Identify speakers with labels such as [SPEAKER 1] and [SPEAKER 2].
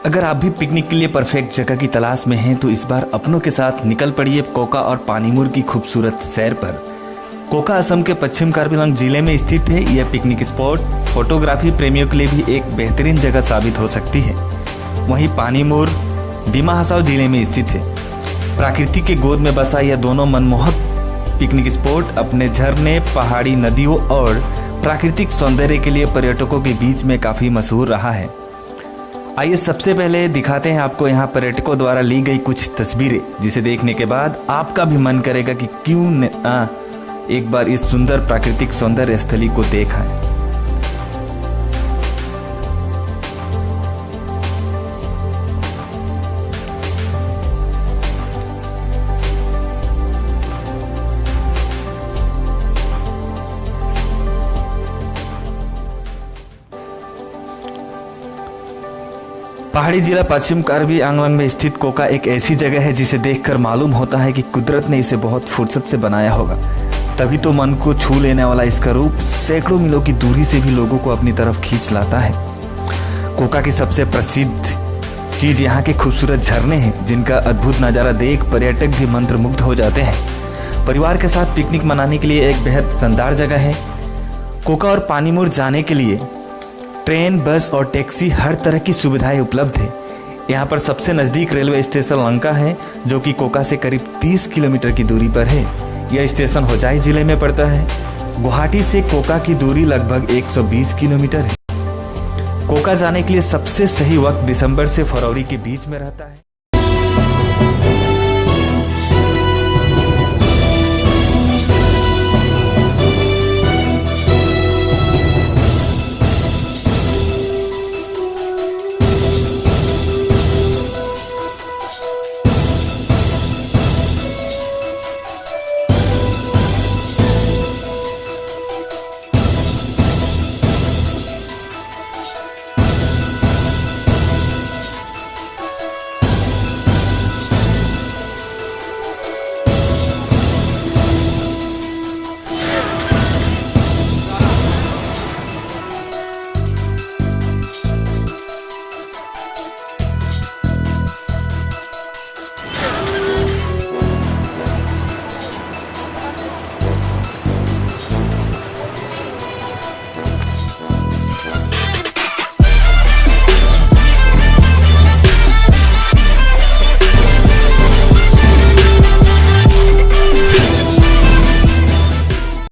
[SPEAKER 1] अगर आप भी पिकनिक के लिए परफेक्ट जगह की तलाश में हैं तो इस बार अपनों के साथ निकल पड़िए कोका और पानीमुर की खूबसूरत सैर पर। कोका असम के पश्चिम कार्बी आंगलॉन्ग जिले में स्थित है। यह पिकनिक स्पॉट फोटोग्राफी प्रेमियों के लिए भी एक बेहतरीन जगह साबित हो सकती है। वहीं पानीमुर डिमा हसाओ जिले में स्थित है। प्रकृति के गोद में बसा यह दोनों मनमोहक पिकनिक स्पॉट अपने झरने, पहाड़ी नदियों और प्राकृतिक सौंदर्य के लिए पर्यटकों के बीच में काफ़ी मशहूर रहा है। आइए सबसे पहले दिखाते हैं आपको यहाँ पर्यटकों द्वारा ली गई कुछ तस्वीरें, जिसे देखने के बाद आपका भी मन करेगा कि क्यों न एक बार इस सुंदर प्राकृतिक सौंदर्य स्थली को देखा है। पहाड़ी जिला पश्चिम कार्बी आंगलॉन्ग में स्थित कोका एक ऐसी जगह है जिसे देखकर मालूम होता है कि कुदरत ने इसे बहुत फुर्सत से बनाया होगा। तभी तो मन को छू लेने वाला इसका रूप सैकड़ों मीलों की दूरी से भी लोगों को अपनी तरफ खींच लाता है। कोका की सबसे प्रसिद्ध चीज यहाँ के खूबसूरत झरने हैं, जिनका अद्भुत नज़ारा देख पर्यटक भी मंत्रमुग्ध हो जाते हैं। परिवार के साथ पिकनिक मनाने के लिए एक बेहद शानदार जगह है। कोका और पानीमुर जाने के लिए ट्रेन, बस और टैक्सी हर तरह की सुविधाएं उपलब्ध है। यहाँ पर सबसे नज़दीक रेलवे स्टेशन लंका है, जो कि कोका से करीब 30 किलोमीटर की दूरी पर है। यह स्टेशन होजाई जिले में पड़ता है। गुवाहाटी से कोका की दूरी लगभग 120 किलोमीटर है। कोका जाने के लिए सबसे सही वक्त दिसंबर से फरवरी के बीच में रहता है।